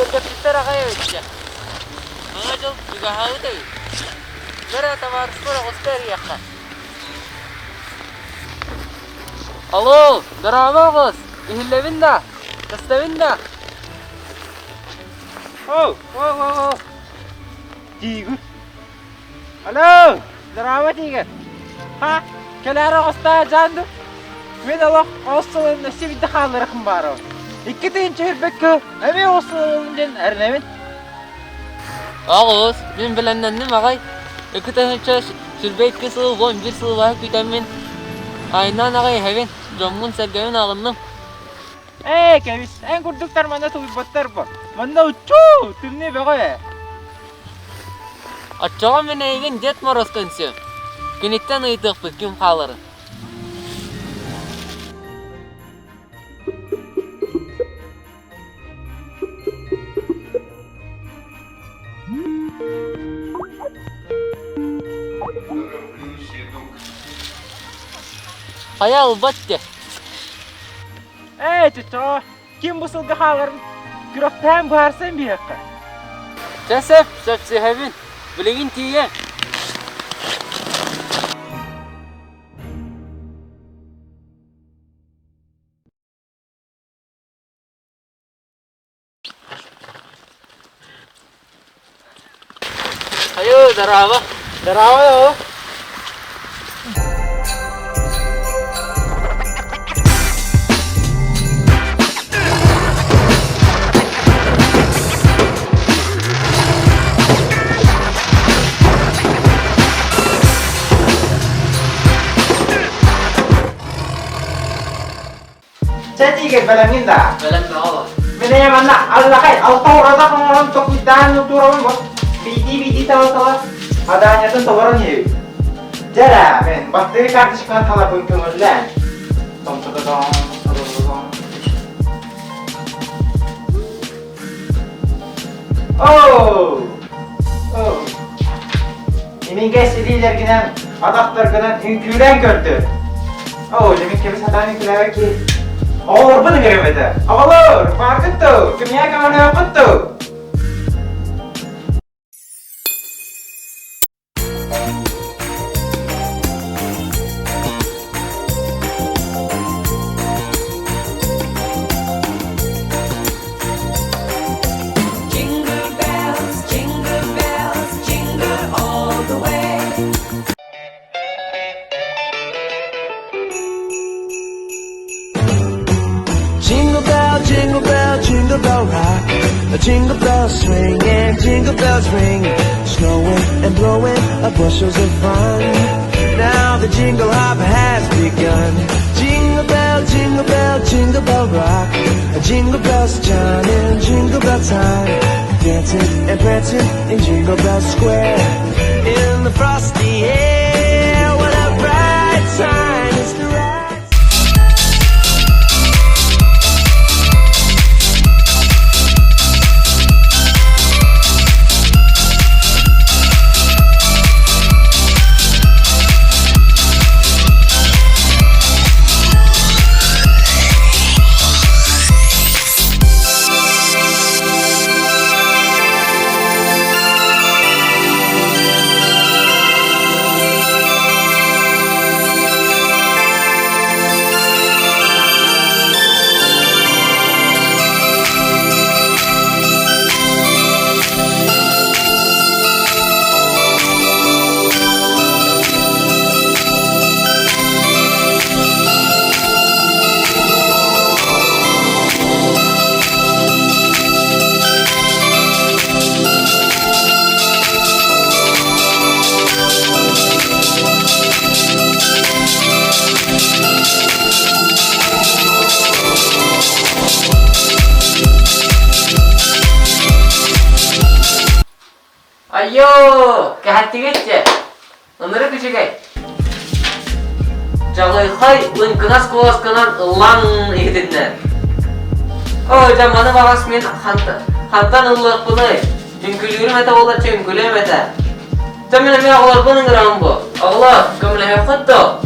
Orkestra rakaya ötecek. Mangajıl bigahağı değil. Bera tavar spora göster yakka. Alo, daravağız. İhillevinda. Kastavinda. Oh. Tiger. Alo, darava tiger. Ha, kelara osta jandu. Men Allah ostalın nesi bir daha rakım baro. İki tin çerbekki. Eme ostalın den ernemin. Ağız, ben bilenden ne magay? İki tane çeş, sülbeyt kısı, 11 sıvı vahik vitamin. Aynan ağay heven, jomun sergeven ağındım. Kevis, en kurduklar manda tuğ battar bu. Manda uçu, tümne begoya. Açağa men egen jet moros konsum. Kinitten ıydık bükküm kalırı. Hayal battı. Çuçu, kim bu sılgı halırın? Güraktan bağırsan bir yakka. Cesef, söpsü hevin. Bilegin tiye. Ayo, darava. Darava yo. Tiger balangin da. Belam bawa. Menanya mana? Allah kai, auto rada orang tok dan turun bos. Biti tawa. Adanya tuh tawaran ya. Jara, men, bakteri kartu sekarang tawa begitu mudah. Tom. Oh. Ini guys, ini jarginan, adapter gana hünküren gördü. Oh, demek ki biz hatanı kulağına ki. Oh, bunu göremedi. Olur, farkı tu. Kimya kamanı yapıp tu. Jingle bell rock, a jingle bell swing and jingle bells ring, snowing and blowing bushels of fun. Now the jingle hop has begun. Jingle bell, jingle bell rock, jingle bells chiming, jingle bell time, dancing and prancing in Jingle Bell Square. In the frosty air, what a bright time is to ride. Ayo, ke hati geçce. Onları küçükay. Çalay hay, ön kınas kovas kanan lan ehdinler. O zamanı babas men hantan ıllık bunu. Çünkülüğüm ete olar çünkülüğüm ete. Tamam ne olar bunun gramı bu. Allah, kamle hep hatta.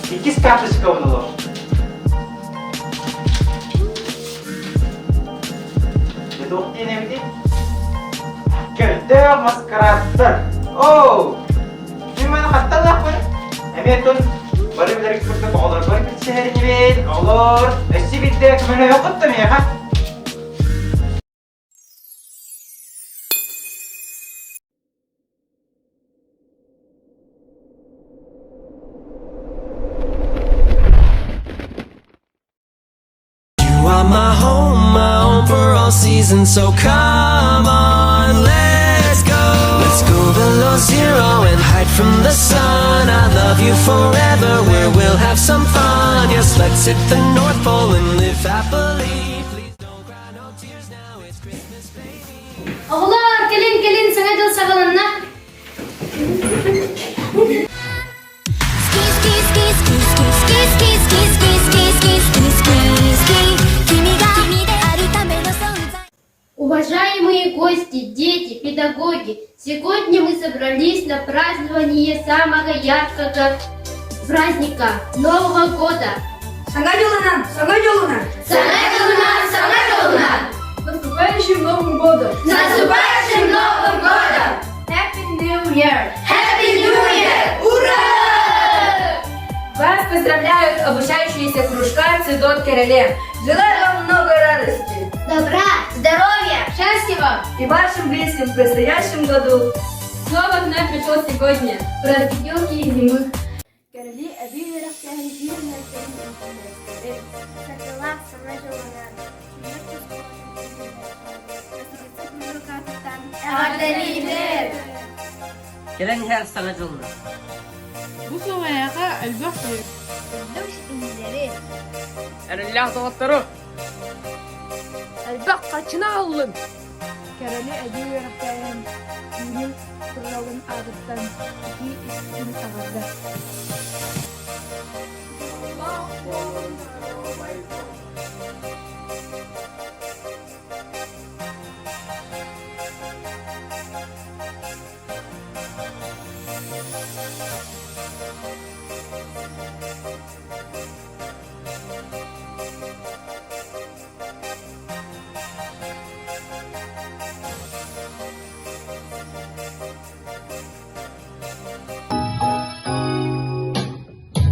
2 карточка olur. Dedi okuyun evde. Gölde maskarattır. Oo! Gimana kata lah pun? Emetun baru dari kerja olur. Baru kerja hari ini olur. Esi bitti kemana yok atım ya kan? You are my home for all seasons. So come on, let's go. Let's go below zero and hide from the sun. I love you forever, where we'll have some fun. Yes, let's hit the North Pole and live happily. Please don't cry, no tears now. It's Christmas, baby. Oğullar gelin sana da sağlanına. Уважаемые гости, дети, педагоги, сегодня мы собрались на празднование самого яркого праздника Нового года. Саңа жолына! Наступающим Новым годом! Наступающим Новым годом! Happy New Year! Happy New Year! Ура! Вас поздравляют обучающиеся кружка «Цветок Кереле». Желаю вам много радости Добра, здоровья, счастья вам! и вашим близким в предстоящем году. Снова к нам пришел сегодня праздник елки и зимы. Gelen her sana yoluna. Bu soğuyağa elbette. Erillah doktoru. Elbette kaçına alın. Kerali ediyor hikayen. Yürü kuralın adıttan. İki istin ağırda.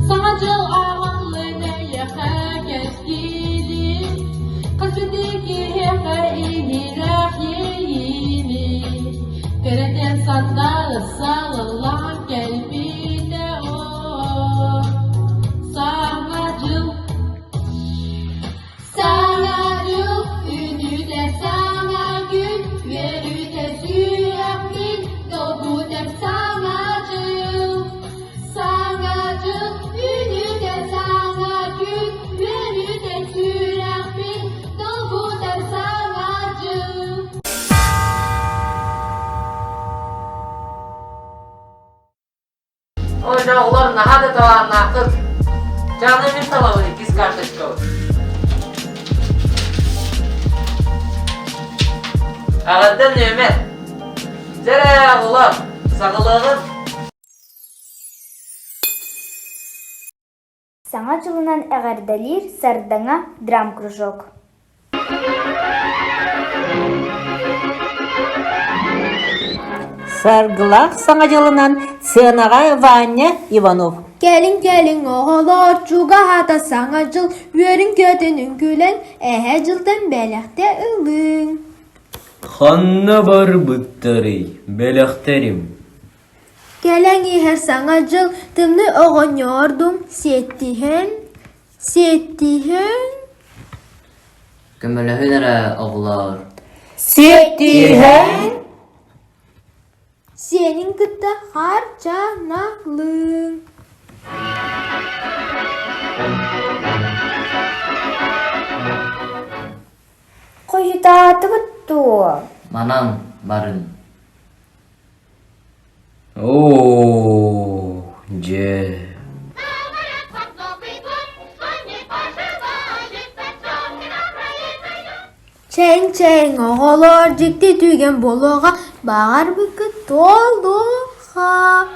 Sağcıl ağamlığına yaha geçgili Kasıdaki hefer ini rahiyini Kereden sandalı sağlalan gelbine o Sağcıl ünü de sana gün Verü de sürekli doğu de sağcıl Sağcıl ünü de sana gün Verü de sürekli doğu de sağcıl Oyna ular naha da tavar naqıt. Canımın talavı 2 kарточка. Ağadan nömet. Zere ular sağlığın. Саңа жылынан әғәрдәлер сардаңа драм кружок. Саргылақ саңа жылынан сынаға Ваня Иванов. Gelin oğullar çuga hata sana jıl Verin kötünün gülen Ehe jıldan belekte ılın Ханна бар бұттары, бәләқтерім. Gelen her sana jıl Tımны oğonyordum Settihen Kömülühünere oğullar. Сеттиһен Senin gıda harcanalın Қойытаты бұтту. Manam barın. О, же. Çeng oğullar Cikti tügen boloğa Bağar bıkı doluğa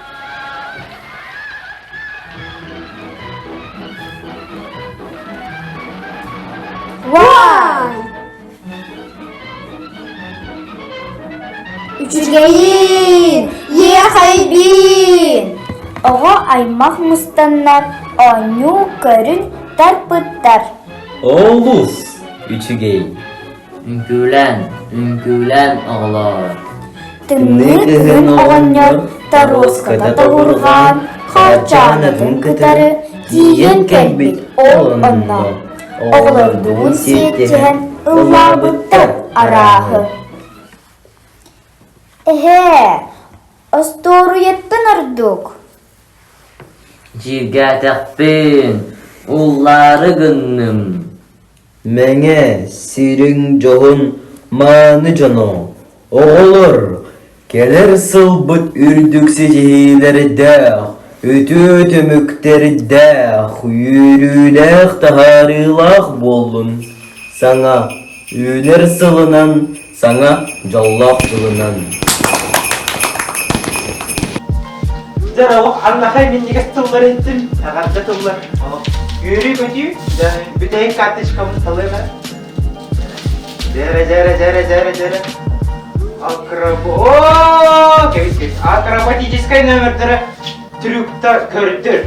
Üçügeyin, yehaybin. Oğa aymak mustanlar, onu körün tarpıttar. Oğuz. Üçügeyin. Ünkülen ağlar. Tımlık ıhın oğanlar, taroskada tavurgan, harcanıdın kıtarı, diyen kelbit ol onna. Oğlarduğun siyetçehen, ıllabıttır arahı. Ostoru yettin arduk. Jirga takpin. Ulları gınnym. Menge sirin johun manı cano. Oğulur. Keler sılbıt ürdükse cehileri dağ. Ötü tümükleri dağ. Yürülek taharılak bolun. Sana üler sılınan, sana jallak kılınan. Jarawak Allah'a minniges tıllar ettim. Agarda tıllar. Yürü götü. Büteyim kardeş kabul tıllar. Jere. Akraba. Ooo. Kevis. Akrobatическая номер трюкта körtür.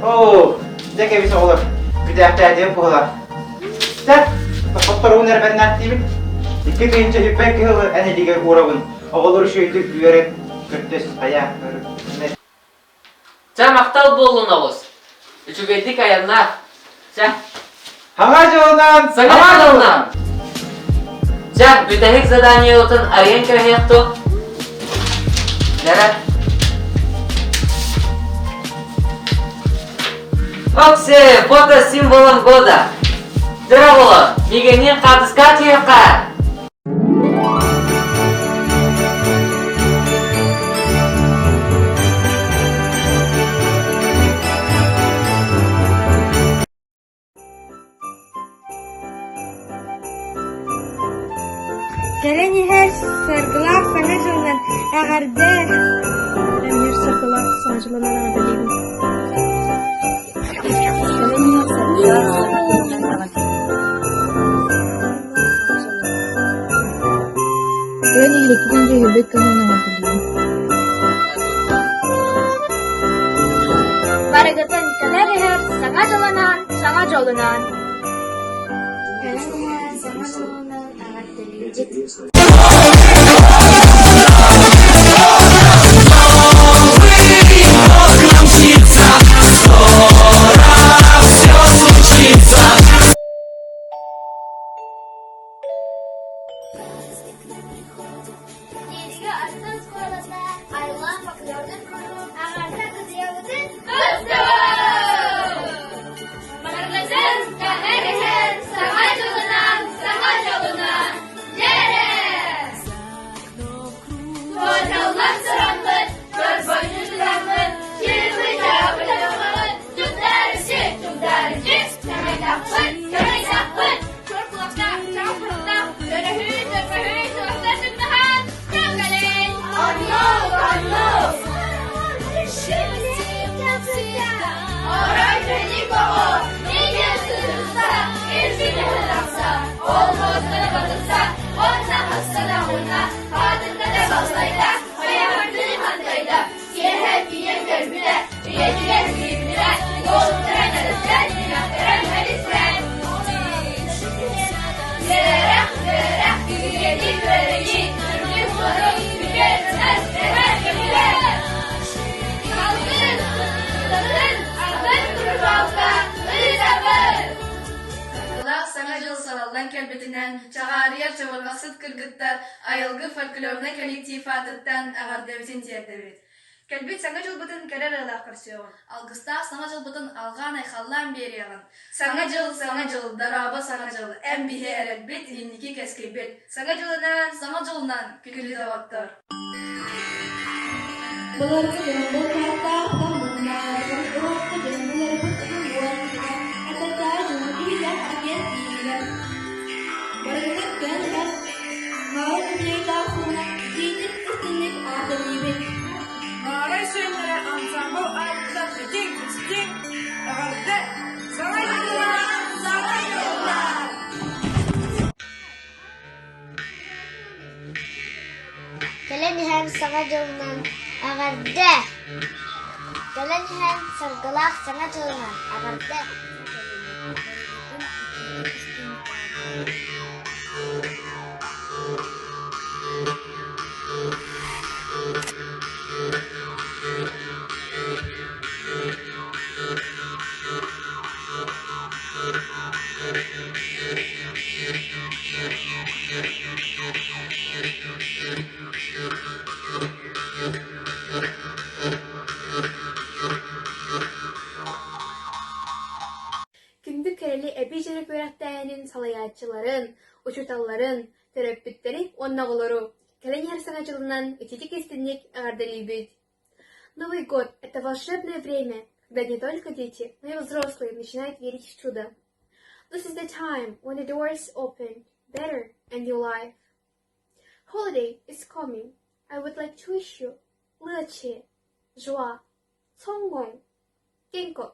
Oo. De kevis olur. Bir de hafta pola. Da. Bakıptır uner ben nattibin. İki kıyınca hüppek yılı ene diger uğrabın. Oğulur şöyle yöret. Kürtes ayak. Sen maktal bolun Oğuz. Üçügeydik ayanlar. Sen. Hanga jolundan. Sana yolundan. Sen bütehik zadaniye otun arayan köheyektu. Nere? Оксе, фото символом года. Здорово, миганин катыскать ека. Geleni her sargılar sana joldan ağarda. Emir sargılar sana joldan ağardalıyım. Ben iyilikten hübbet kanına ağardalıyım. Baragatan kaleri her sana jolanan, sana jolunan. Sana jolunan ağardalıyım. Yediga Artan Sekolah'da ayrılan faktörden kurulu ağarda kızı yavudun Kıstava! Marlasın kaherihen sana jolunan Yere! Koşallar sıramın, kör boynu duramın, kirli cevabı davamın, cüzdarıcı, demek takpın, kör kulakta, çam fırında, dönehü, kulaklar tıknahan, Jangalin! Anlo! Oray Felico, niye sırrınsa, erzine hırraksa, olmazlara batırsa, orta hastada huyna, kadında da bazlayda, hayavardını handayda, hep yiyen körbüle, üyeciler birbirine, doğrulturan arızlar, inaktaran hadisler. Zerrak, yedik vereyi, türlü soru, mükerremez, sever gemiler. Aldın, durur alta, ırzabır. Kılak sana jıl salallan kelbetinden, çağarıya çavalgasıt kırgıttar, ayılgı folklorna kollektifatıttan ağarda bütün tiyerdebit. Kelbet sana jıl bıtın kerer ılaq kırсёгын. Algısta sana jıl bıtın algan ayxallan beriyagın. Sana jıl, daraba sana jıl, embihe eretbet, inniki keskeybet. Sana jılından, külü davattır. Bular kejam bul kata tamunna, bular kejam bular butun buan, atata jum ilah agen ilah. Barakat kan, mawar kumyayla kuna, jitit istinik adalibit. Maray Sönmere Ensemble ayrıca Jing, ağarda sana jolunan Саңа жылынан ағарды. Кәлен һәм сарғалақ саңа жылынан ағарды. Күндү керели эпижері көрәктәйінің салаятчыларын, учуталларын, терапевттерин оннағылары кәлен яр саңа жылынан этитик истинник ағардалибит. Новый год — это волшебное время, когда не только дети, но и взрослые начинают верить в чудо. This is the time when the doors open, better and new life. Holiday is coming. I would like to wish you乐气, joie, 성공, 깽거,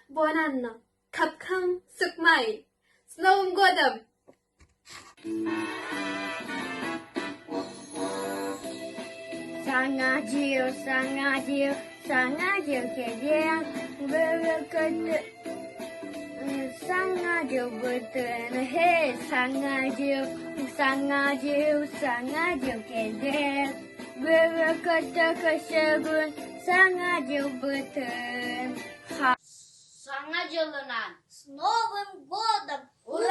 buon anno, 갑감, 쑥마이, с Новым годом! Саңадил, саңадил, саңадил келем, бөрікті. Саңадил бұтын, хей, саңадил, саңадил, саңадил келем, бөрікті кішігін, саңадил бұтын. Саңа жылынан, с Новым годом! Ура!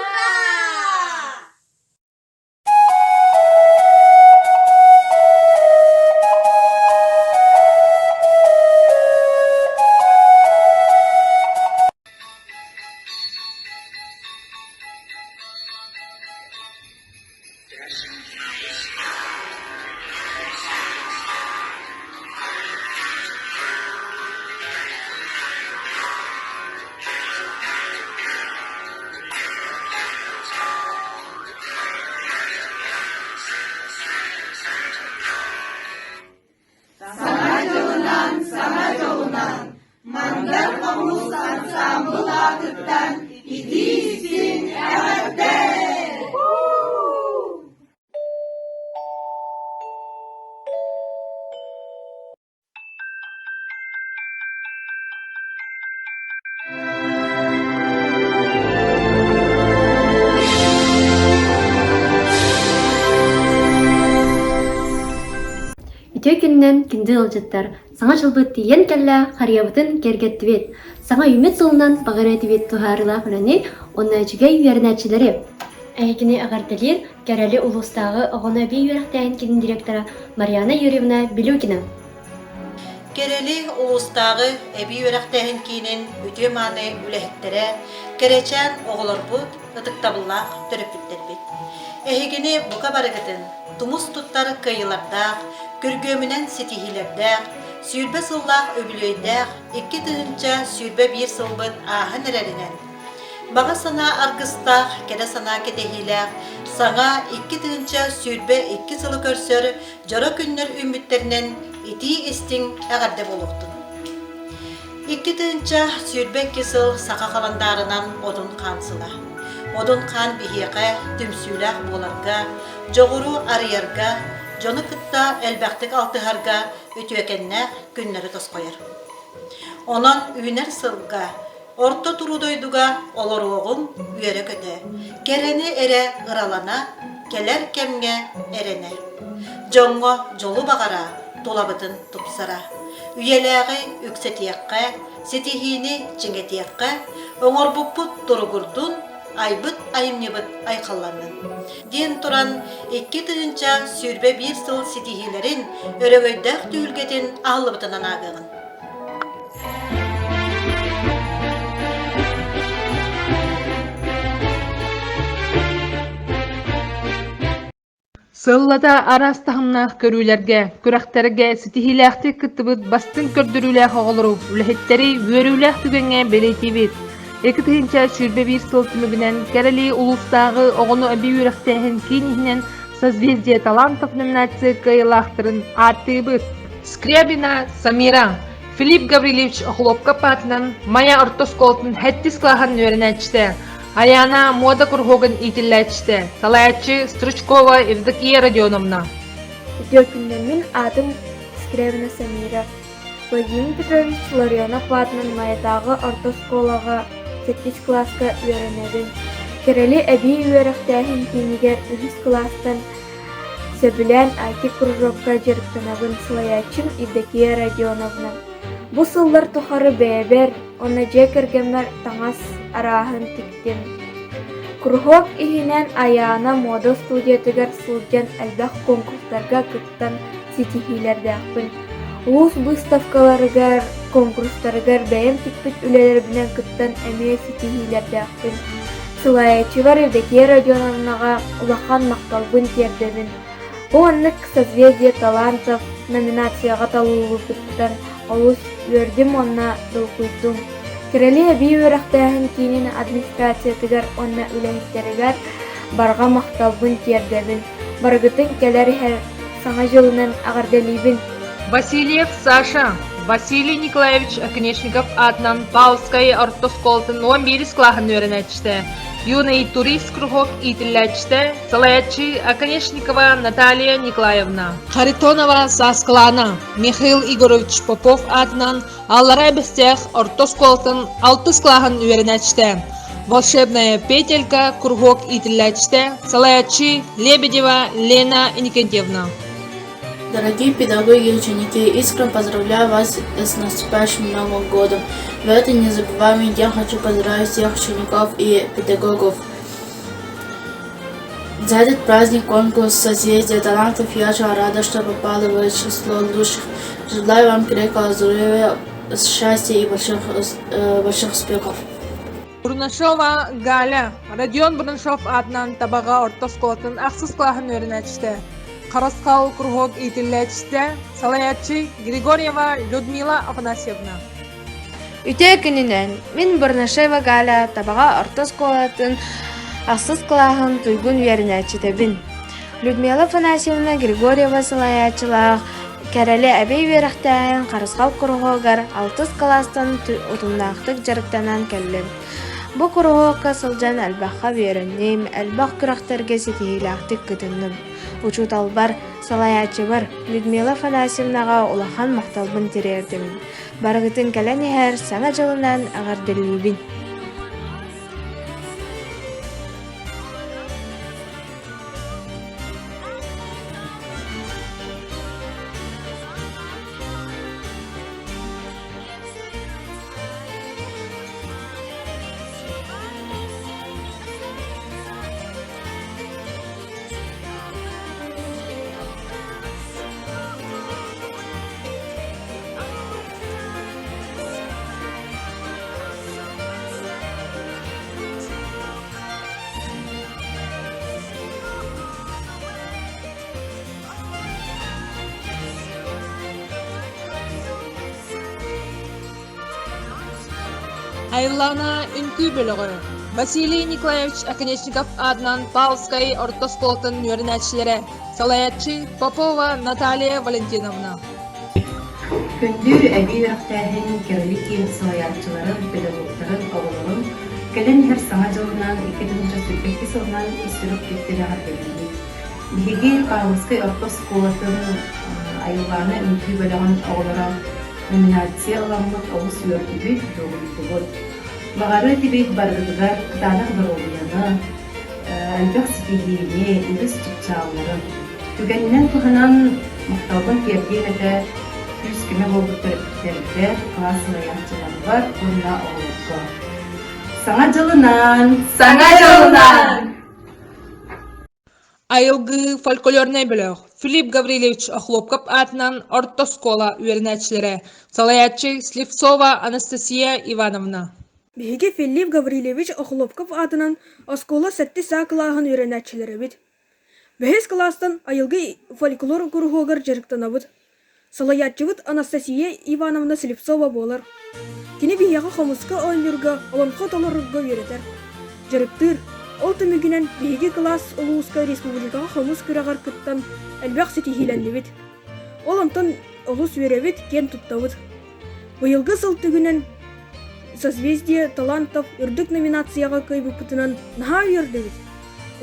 Үтө күннен күнді ылжыттар. Саңа жылбыт тиен кәллә харьябытын кергеттівет. Саңа үмет сылынан бағыретівет тухарыла хүләне онна жүгей үйернәчілері. Әйгіне ағардалер кәрәлі улыстағы оғына бей үйерақтайын кенін директора Марьяна Юрьевна Белюкина. Керели улустағы әбей үйерақтайын кенін өте маны үләхеттері керечен оғылырбыт ұтықтабыллақ түріппіттербет. Әйгіне бұқа барығытын тумус туттары кайылардақ, көргөмінен сетихилердақ, сүйірбе сыллақ өбілөйдақ, 2 тыгынча сүйірбе 1 сылбыт ағын әрәрінен. Баға сана аргыстақ, кәді сана кетехилақ, саңа 2 тыгынча сүйірбе 2 сылы көрсөр, жора күннер үміттерінен ити істің әғарде болуқтын. 2 тыгынча сүйірбе 2 сыл сақа қаландарынан одын қансыла. Одын қан бихеқе түмсүйләк боларға, жоғыру арыярға, жоны кытта әлбәқтік алтығарға өтуекеннәк күннері тос қойыр. Онан үйінер сылға, орта турудойдуға олар оғын үйері көті, керені әрі ыралана, келер кемге әрене. Жоңға жолу бағара, долабытын тұпсара. Үйеләғі үксетияққа, сетихini чеңетияққа, оңыр бұппыт тұрғырдың, айбыт айымнебыт айқалланын. Ден туран 2 тыгынча сүйірбе 1 сыл сетихилерин өрөгөйдәк түйілгетін ағылыбытынан ағығын. Сыллата арастахымнах көрүлерге, күрәхтерге сетихиләхти кытыбыт бастын көрдүрүләх оғылыру, үләхеттери өрүләх түгенге белетибит. 2 тыгынча сүйірбе 1 сыл түмігінен кәрәли улустағы оғыну әбей үйрәқтәхін кейінінен созвездие талантов номинация кайылақтырын артыбыт. Скрябина Самира, Филипп Гаврилевич Охлопка патынан Майя Ортосколтын хәттис клахан өрінәчті. Аяна мода кургогын итилләчті. Салаячы Стручкова Евдокия Родионовна. Дёкүннен атым Скребина Самира. Владимир Петрович Ларионов атынан маятағы орта школаға 8 класска үйренедін. Керели әбей үйректәхін кейнігер 3 класстан сөбілән аки кружокка жеріктінабын Слаячым Евдокия Родионовна. Бу сыллар тухары бәбер, оны жекергемер таңас арахын тиктен. Кружок ихинен аяна мода студиятыгар сылжан әлбәқ конкурстарға кыттан сетихилердәқпін. Улус выставкаларыгар, конкурстарыгар бәйім тикпіт үлелер білен кыттан әмей сетихилердәқпін. Сылаячывар Евдокия Родионовнаға улахан мақталбын тердебін. Бұл аннык созвездие талантов номинацияға талуылы кыттан олус өрдім онна дылкуйдум. Керели әбей өрақтағын кейінен администрациятыгар онна үләйіттерігер барға мақталбын тердебін. Баргытын кәләр әр саңа жылынан ағарделейбін. Васильев Саша, Василий Николаевич Оконечников атынан Павловская ортосколтын 11 клахын өрінәтішті. Юный турист кружок итілләтішті. Салаячы Оконечникова Наталья Николаевна. Харитонова Сасклана, Михаил Игорович Попов атынан Алларай Бестех ортосколтын 6 клахын өрінәтішті. Волшебная петелька кружок итілләтішті. Салаячы Лебедева Лена Иннокентьевна. Дорогие педагоги и ученики, искренне поздравляю вас с наступающим Новым годом. В этот незабываемый день хочу поздравить всех учеников и педагогов. За этот праздник конкурс созвездия талантов я очень рада, что попала в число лучших. Желаю вам крепкого здоровья, счастья и больших успехов. Бурнашова Галя, Родион Бурнашов атынан табаға ортосколтын ақсыз клахын өрінәтішті. Қарасқал кружок итілләтішті. Салаячы Григорьева Людмила Афанасьевна. Үте күнінен, мен Бурнашева Галя табаға ортосколтын ақсыз клахын туйгун өрінәтішті. Людмила Афанасьевна Григорьева Салаячылақ кәрәлі әбей веріқтәйін Қарасқал кружогар 6 кластан ұтымнақтық жарықтанан кәлім. Бу кружокка сылжан әлбаққа веріннем, әлбақ күрақтарға сетихилақтық күтіннім. Учут албар, Салаячы бар, Людмила Афанасьевнаға улахан мақталбын терердімін. Барғытын кәлән әр саңа жылынан ағарделейбін. Айлана үнкі бөлігі. Василий Николаевич Оконечников атынан Павловская ортосколтын өрінәтшілері. Салаячы Попова Наталья Валентиновна. Күндүр әбей өріқтәхін керелік салаячыларын, педагогтарын, оғылығын кәлін әр саңа жылынан 2008 жылынан үстіріп кеттері ағарделейді. Беге Павловская ортосколтын айланы үнкі бөліғын оғылыран номинация оламлық оғыз өртібі доғылды. Бағары тибек барғыдығар қытанық бір олияны, әлбәқ сетегейіне, үріс түпчағыларын. Түгенінен тұғынан мақталбын керден әді күз күмі болғы түріптерді классылы яңчылары бар, онда оғылды. Саңа жылынан! Саңа жылынан! Айылғы фольклорный бөліг. Филипп Гаврилевич Охлопков атынан ортоскола өрінәтшілері. Салаячы Сливцова Анастасия Ивановна. Беге Филипп Гаврилевич Охлопков атынан оскола 7 клахын өрінәтшілері бит. 5 кластан айылғы фольклор күргогар жарықтанабыд. Салаячывыд Анастасия Ивановна Сливцова болар. Кені бияға қомысқа ойнырға, оланқы толырырға өретер. Жарықтыр. Ол түмігінен беге класс Улуска республикаға қомыс күрағар күттан әлбәқ сетихиленді бит. Ол антон олус веревит кен туттавыд. Бұйылғы сыл түгінен созвездие талантов үрдік номинацияға көйбі пұтынан наға үйерді бит.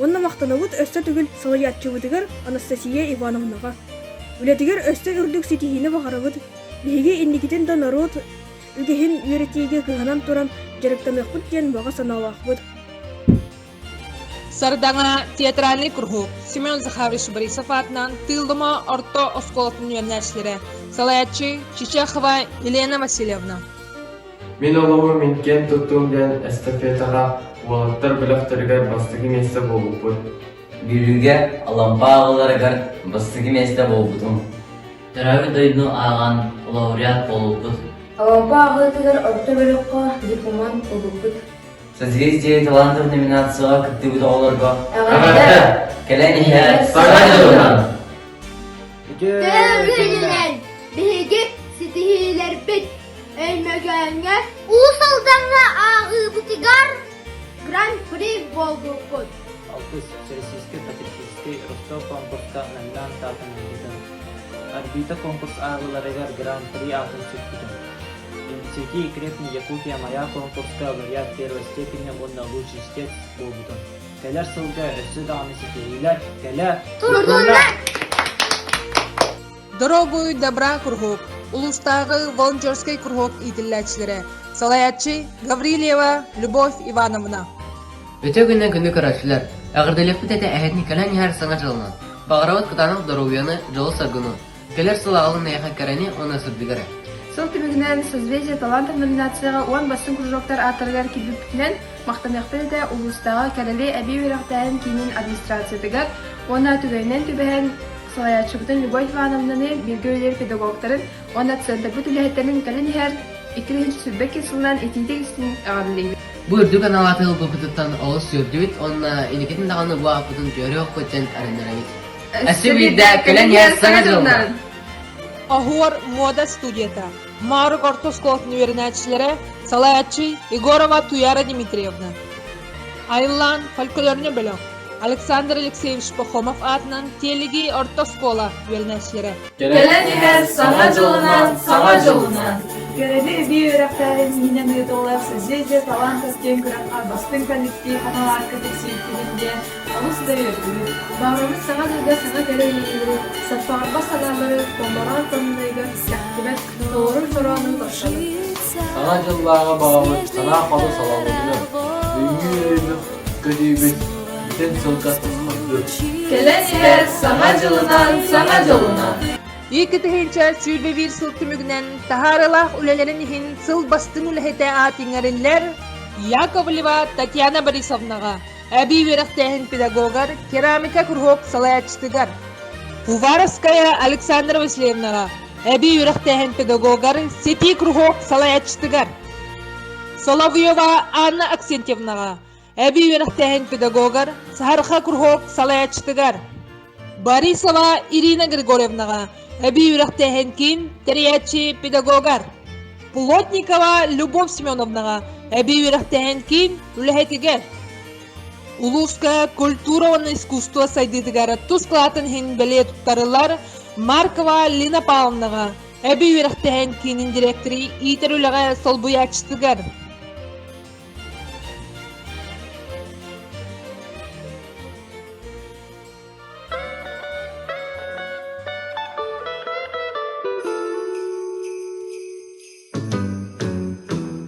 Онна мақтанавыд өсті түгіл Салаячывыдығар Анастасия Ивановнаға. Үлетигер өстө үрдүк ситихини бахарабыт. Биһиги инникитин да народ үлгехин үеретиге кыһанан туран жарыктамыахпыт диэн бага санаалаахпыт. Сардаңа театральный круг Семен Захарович Борисов атынан тылдыма орто осколатын юрнәчләре Салаячы Чичахова Елена Васильевна. Мен олугу минкен туттум ден эстафетага уолаттар билахтарыгар бастыгы месте болуппут. Бирүге алампа агыларыгар бастыгы месте болбутум. Тарабы дойну аган лауреат болуппут. Алампа агылтыгар орто бөлөккө дипломан болуппут. Созвездие талантов номинацияга кыттыбыт олорго. Агата. Келени сага жылынан. Тövgününen bihi sitihler bit eymegenge ulusaldanga ağı bitigar Grand Prix болбуппут. Алтыс Всероссийский патриотический Ростов конкурска номинант атын булдым. Орбита конкурс агыларыгар Гран-при атын сүртүдүм. Институт Крепни Якутия моя конкурска лауреат первой степени онна лучший чтец болбутум. Келер сылга өсү дамысы кейлер, келер Турдунлар! Дорогой добра круг Улустагы волонтерский круг идилләчләре Салаячы Гаврилева Любовь Ивановна. Өтө күнү көрәчләр. Агырдылык битә әһәтни калан яр саңа жылынан. Багырават кытанык дорогыны жол сагыны. Келер сылагын яха карани оны сүрдигәр. Сыл түбігінен созвездие талантов номинацияға 10 басын кружоктар атыргар кибүптінен мақтамяқпен де улустағы кәрелі әбей өріқтайын кейінен администрациядығар, оны түгейнен түбәген Салаячыбытын Любовь Ивановнаны білгейлер педагогтарын, оны центр-бұт үләхеттерінің кәлін әр 2-ші сүрбек кесілінен етейдік істің ағадылығы. Бу үрдүк аналатыл бу бутуттан олус сүрдүбит, онна иникетин даганы бу апытын жөрөк көтен арендерабит. Әсибидә калан яр саңа жылынан. Ахуар мода студията. Мару Кортосколтын юрнәчләре Салаячы Егорова Туяра Дмитриевна. Айлан фольклорны белән Александр Алексеевич Пахомов атынан телеги ортоскола юрнәчләре. Келен яр саңа жылынан. Керели bir öğretmenin yine müdürler sizce talantız temküraka bastın kalite kanal arkadaşlıklarında alış veriyor. Bağımız sana da sana göre yürüyor. Satfarba sanarları komaran tanımlayıcı yaktıbet doğru soranın taşıdı. Sana жыллага bağımız sana kalı salamını. Büyüğü kötüyü bütün sılgatımızdır. Келен яр саңа жылынан. Екітігінші сүйілбе бір сыл түмігінен тахарылақ үлелерін ехін сыл бастың үләхеті атыңарынлер Яковлева Татьяна Борисовнаға, әбей верақтайын педагогар, керамика күрғоқ салаячтыгар. Уваровская Александра Васильевнаға, әбей верақтайын педагогар, сети күрғоқ салаячтыгар. Соловьева Анна Аксентьевнаға, әбей верақтайын педагогар, сахарха күрғоқ салаячтыгар. Борисова Ирина Григорьевнаға, әбей үрәқтәһен кин тәрbiiyatchi педагогар. Плотникова Любовь Семеновнаға, әбей үрәқтәһен кин үләһәтигәр. Улуска культура ва искусство сайдыдыгары тусклатын хин беле туттарылар Маркова Лина Павловнаға, әбей үрәқтәһен кинин директоры итер үләгә солбуячтыгар.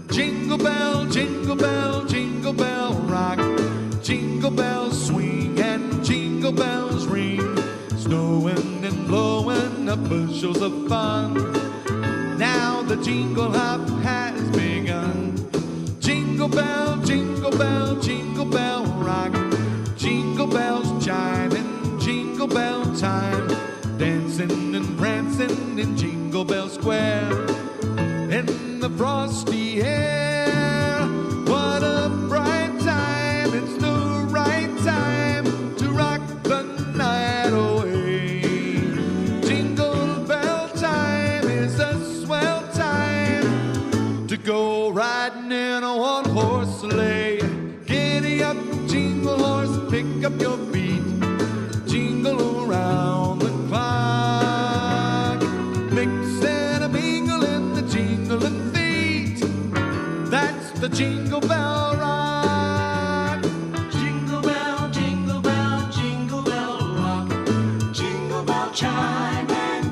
Jingle bell, jingle bell, jingle bell rock. Jingle bells swing and jingle bells ring. Snowing and blowing up bushels of fun. Now the jingle hop has begun. Jingle bell, jingle bell, jingle bell rock. Jingle bells chiming, jingle bell time. Dancing and prancing in Jingle Bell Square. In the frosty air, what a bright time. It's the right time to rock the night away. Jingle bell time is a swell time to go riding in a one-horse sleigh. Giddy up, jingle horse, pick up your feet. Jingle around the clock. Mix and a mingle in the jingling feet. That's the Jingle Bell Rock. Jingle bell, jingle bell, jingle bell rock. Jingle bell chime and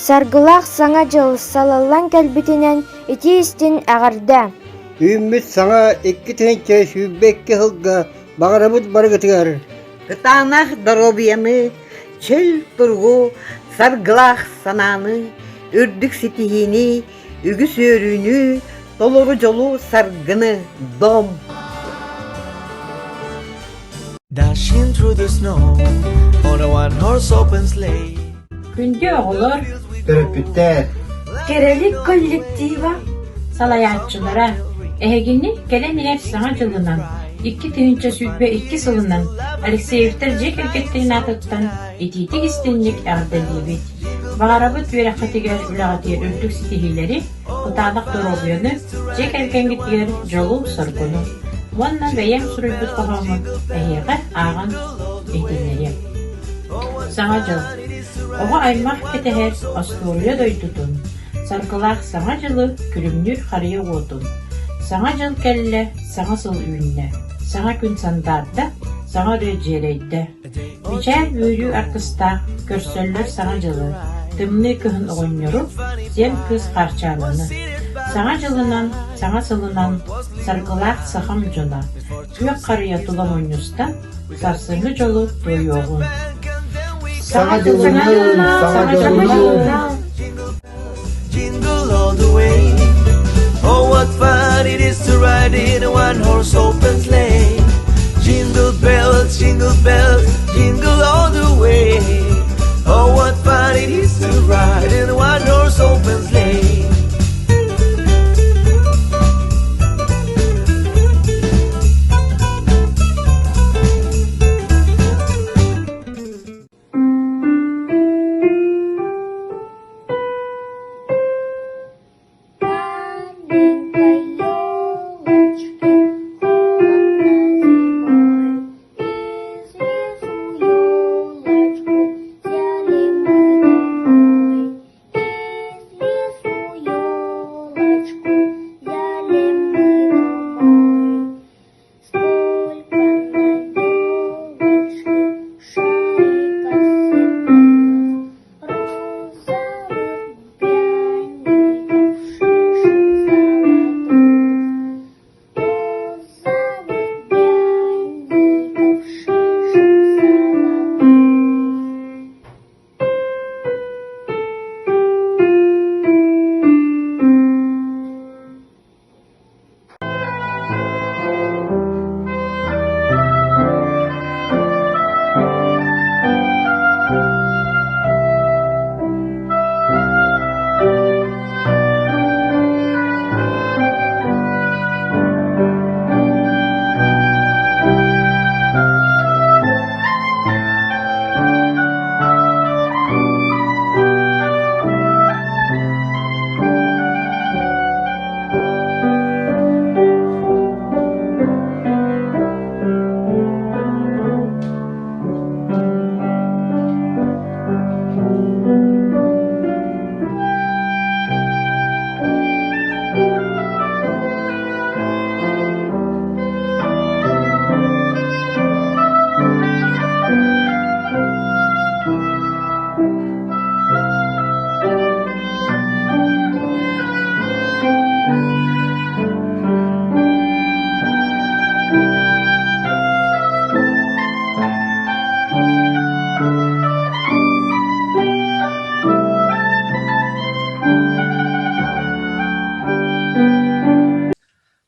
Саргылах саңа жыл салаллан кәлбитинен ити истин ағарда. Үмміт саңа 2 тенче сүйбекке хылға бағарабыт баргытыгар. Кытанах доробияны, чел тургу, саргылах сананы, үрдік ситихини, үгіс өрүнү, толору жолу саргыны, дом. Dashing through the snow on a one-horse open sleigh. Күнде оғылыр, Төрөпүттер. керелік коллектива, салаятчылара, әгіні келемелер саңа жылынан, 2 түйінші сүйтбе 2 сылынан, Алексеевтер жек әркеттігін атыттан, ететік істенлік әрдәлебет. Бағарабыт верақатығар үлағатер үрдік сетігілері, ұтадық дұробияны, жек әркенгеттігер жолу сұргыны. Онна бәйем сүрілбіт қоғамы, әйеғі аған етелері. Саңа жыл. Оға аймақ кетехер астуырия дойдудун. Саркылақ саңа жылы күлімнүр қария отун. Саңа жыл кәлі саңа сыл үйінне. Саңа күн сандарда, саңа рөджерейді. Бичәр бөйрі арқыста көрсөллер саңа жылы. Тымны күхін оғынныру, сен күз қарчалыны. Саңа жылынан, саңа сылынан, саркылақ сақам жона. Күйек қария тулам ойнустан, сарсыңы жолу дой оғын. Саңа жылына. Jingle all the way. Oh, what fun it is to ride in a one-horse open sleigh. Jingle bells, jingle all the way. Oh, what fun it is to ride in a one-horse open sleigh.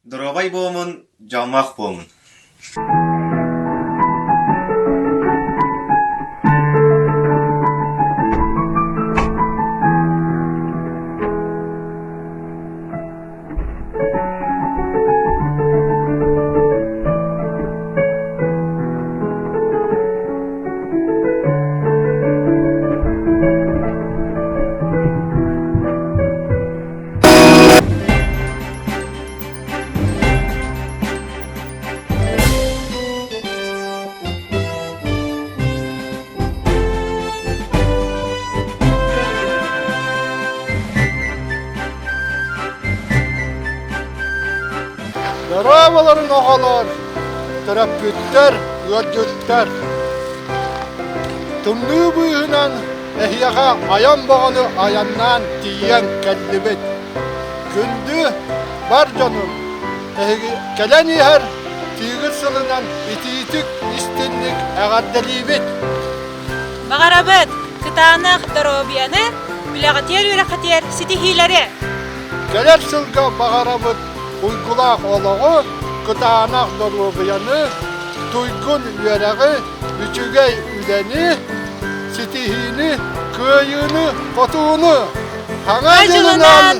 Дробай болмын, жалмақ болмын. Darabaların oğalar, terapütler, yödgütler. Tümlü büyüğünen тияға аян боғаны аяннан тиен кәллібет. Күнді бар жаным, кәлән ехер тиғыр сылынан итиітік істенлік әғардалибет. Бағарабыт, кытанық дробияны, үләғатер үрәқатер ситихилері. Кәләр сылға бағарабыт ұйгулақ олығы, кытанақ дробияны, туйгун үрәғы, үчігей үләні, ситихini, köyünü, kotuğunu, hana yolundan.